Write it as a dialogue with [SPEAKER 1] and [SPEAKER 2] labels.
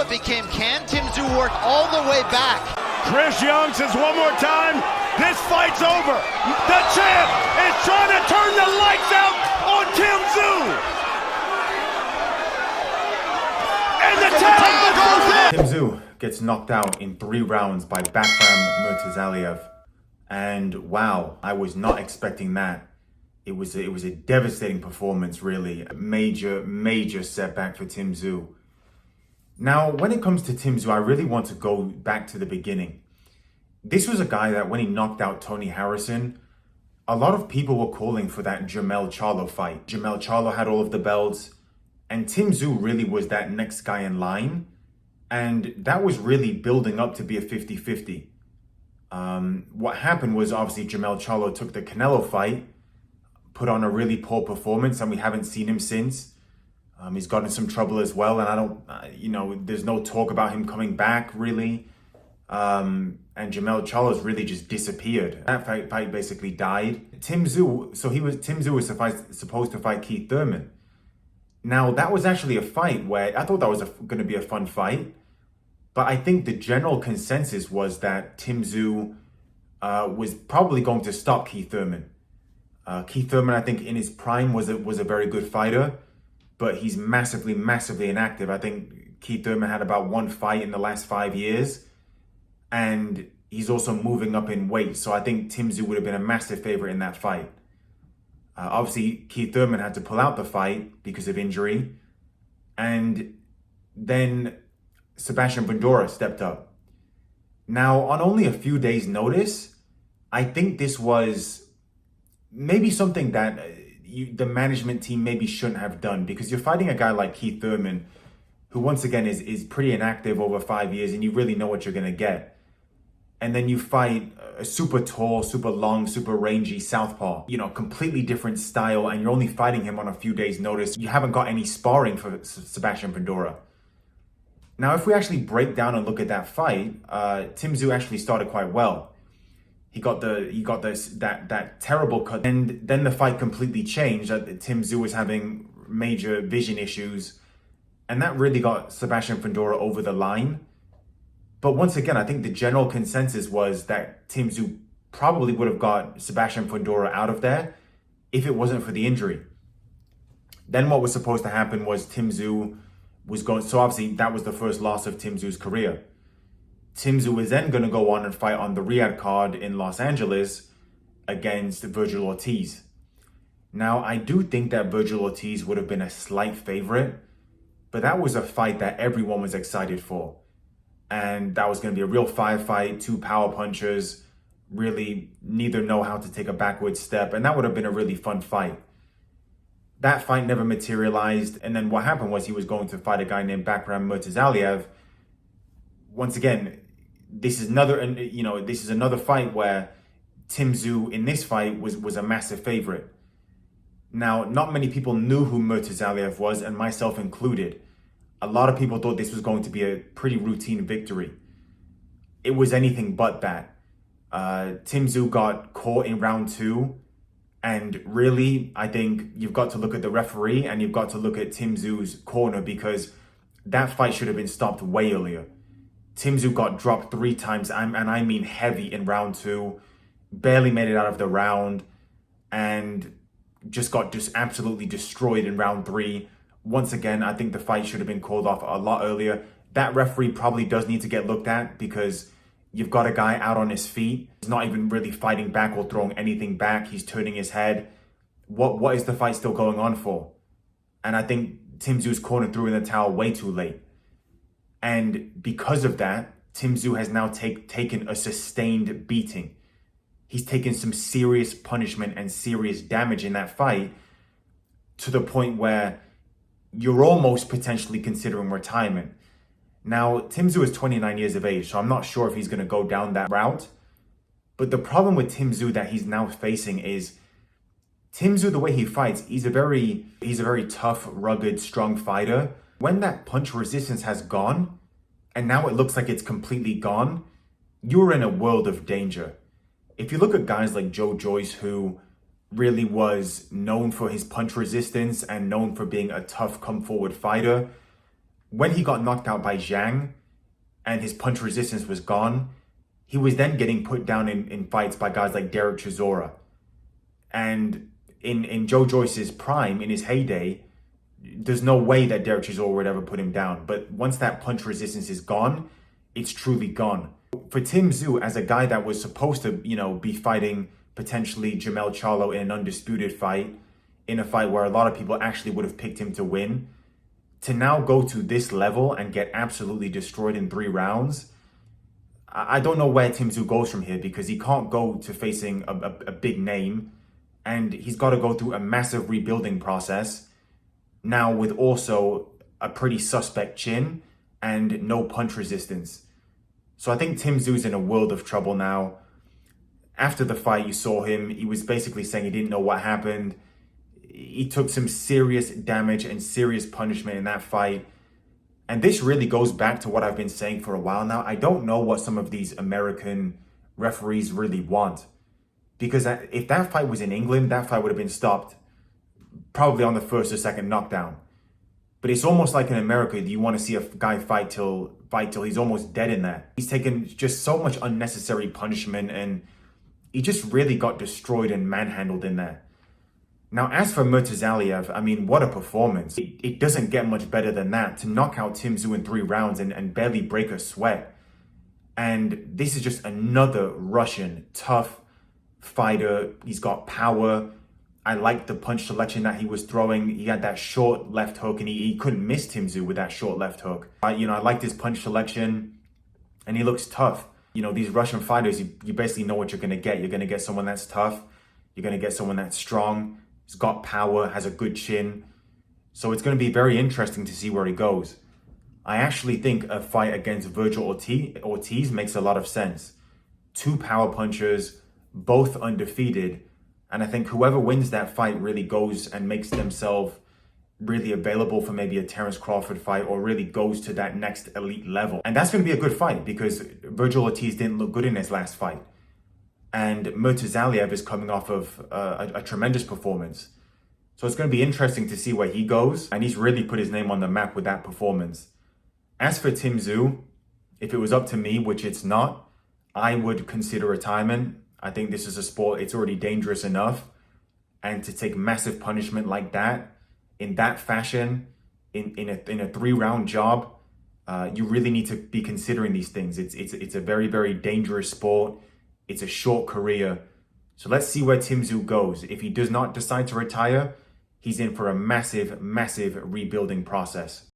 [SPEAKER 1] it became can. Tim Tszyu worked all the way back.
[SPEAKER 2] Chris Young says one more time, this fight's over. The champ is trying to turn the lights out on Tim Tszyu. And the tag goes in.
[SPEAKER 3] Tim Tszyu gets knocked out in 3 rounds by Bakhram Murtazaliev. And wow, I was not expecting that. It was a devastating performance, really. A major setback for Tim Tszyu. Now, when it comes to Tim Tszyu, I really want to go back to the beginning. This was a guy that when he knocked out Tony Harrison, a lot of people were calling for that Jermell Charlo fight. Jermell Charlo had all of the belts, and Tim Tszyu really was that next guy in line. And that was really building up to be a 50-50. What happened was obviously Jermell Charlo took the Canelo fight, put on a really poor performance, and we haven't seen him since. He's gotten in some trouble as well, and I don't, there's no talk about him coming back really. And Jermell Charlo's really just disappeared. That fight basically died. Tim Tszyu was supposed to fight Keith Thurman. Now that was actually a fight where I thought that was going to be a fun fight, but I think the general consensus was that Tim Tszyu was probably going to stop Keith Thurman. Keith Thurman, I think in his prime was a very good fighter, but he's massively inactive. I think Keith Thurman had about 1 fight in the last 5 years, and he's also moving up in weight. So I think Tim Tszyu would have been a massive favorite in that fight. Obviously, Keith Thurman had to pull out the fight because of injury, and then Sebastian Fundora stepped up. Now, on only a few days' notice, I think this was maybe something that the management team maybe shouldn't have done, because you're fighting a guy like Keith Thurman, who once again is pretty inactive over 5 years, and you really know what you're going to get. And then you fight a super tall, super long, super rangy southpaw, completely different style, and you're only fighting him on a few days' notice. You haven't got any sparring for Sebastian Fundora. Now, if we actually break down and look at that fight, Tim Tszyu actually started quite well. He got that terrible cut, and then the fight completely changed. Tim Tszyu was having major vision issues, and that really got Sebastian Fundora over the line. But once again, I think the general consensus was that Tim Tszyu probably would have got Sebastian Fundora out of there if it wasn't for the injury. Then what was supposed to happen was Tim Tszyu was going, so obviously that was the first loss of Tim Tszyu's career. Tim Tszyu was then going to go on and fight on the Riyadh card in Los Angeles against Virgil Ortiz. Now, I do think that Virgil Ortiz would have been a slight favorite, but that was a fight that everyone was excited for. And that was going to be a real firefight, 2 power punchers, really neither know how to take a backward step, and that would have been a really fun fight. That fight never materialized, and then what happened was he was going to fight a guy named Bakhram Murtazaliev. Once again, this is another fight where Tim Tszyu in this fight was a massive favorite. Now, not many people knew who Murtazaliev was, and myself included. A lot of people thought this was going to be a pretty routine victory. It was anything but that. Tim Tszyu got caught in round 2, and really, I think you've got to look at the referee and you've got to look at Tim Tszyu's corner, because that fight should have been stopped way earlier. Tim Tszyu got dropped 3 times, and I mean heavy, in round 2, barely made it out of the round, and just got absolutely destroyed in round 3. Once again, I think the fight should have been called off a lot earlier. That referee probably does need to get looked at, because you've got a guy out on his feet. He's not even really fighting back or throwing anything back. He's turning his head. What is the fight still going on for? And I think Tim Tszyu's corner threw in the towel way too late. And because of that, Tim Tszyu has now taken a sustained beating. He's taken some serious punishment and serious damage in that fight, to the point where you're almost potentially considering retirement. Now, Tim Tszyu is 29 years of age, so I'm not sure if he's going to go down that route. But the problem with Tim Tszyu that he's now facing is Tim Tszyu, the way he fights, he's a very tough, rugged, strong fighter. When that punch resistance has gone, and now it looks like it's completely gone, you're in a world of danger. If you look at guys like Joe Joyce, who really was known for his punch resistance and known for being a tough come forward fighter, when he got knocked out by Zhang and his punch resistance was gone, he was then getting put down in fights by guys like Derek Chisora. And in Joe Joyce's prime, in his heyday, there's no way that Derek Chisora would ever put him down. But once that punch resistance is gone, it's truly gone. For Tim Tszyu, as a guy that was supposed to, be fighting potentially Jermell Charlo in an undisputed fight, in a fight where a lot of people actually would have picked him to win, to now go to this level and get absolutely destroyed in 3 rounds, I don't know where Tim Tszyu goes from here, because he can't go to facing a big name, and he's got to go through a massive rebuilding process, now with also a pretty suspect chin and no punch resistance. So I think Tim Tszyu's in a world of trouble now. After the fight, you saw him, he was basically saying he didn't know what happened. He took some serious damage and serious punishment in that fight. And this really goes back to what I've been saying for a while now. I don't know what some of these American referees really want. Because if that fight was in England, that fight would have been stopped probably on the first or second knockdown. But it's almost like in America, you want to see a guy fight till he's almost dead in there. He's taken just so much unnecessary punishment, and he just really got destroyed and manhandled in there. Now, as for Murtazaliev, I mean, what a performance. It doesn't get much better than that, to knock out Tim Tszyu in 3 rounds and barely break a sweat. And this is just another Russian tough fighter. He's got power. I liked the punch selection that he was throwing. He had that short left hook, and he couldn't miss Tim Tszyu with that short left hook. I liked his punch selection, and he looks tough. These Russian fighters, you basically know what you're going to get. You're going to get someone that's tough. You're going to get someone that's strong. He's got power, has a good chin. So it's going to be very interesting to see where he goes. I actually think a fight against Virgil Ortiz makes a lot of sense. 2 power punchers, both undefeated. And I think whoever wins that fight really goes and makes themselves really available for maybe a Terence Crawford fight, or really goes to that next elite level. And that's going to be a good fight, because Virgil Ortiz didn't look good in his last fight. And Murtazaliev is coming off of a tremendous performance. So it's going to be interesting to see where he goes. And he's really put his name on the map with that performance. As for Tim Tszyu, if it was up to me, which it's not, I would consider retirement. I think this is a sport, it's already dangerous enough. And to take massive punishment like that, in that fashion, in a 3-round job, you really need to be considering these things. It's a very, very dangerous sport. It's a short career. So let's see where Tim Tszyu goes. If he does not decide to retire, he's in for a massive, massive rebuilding process.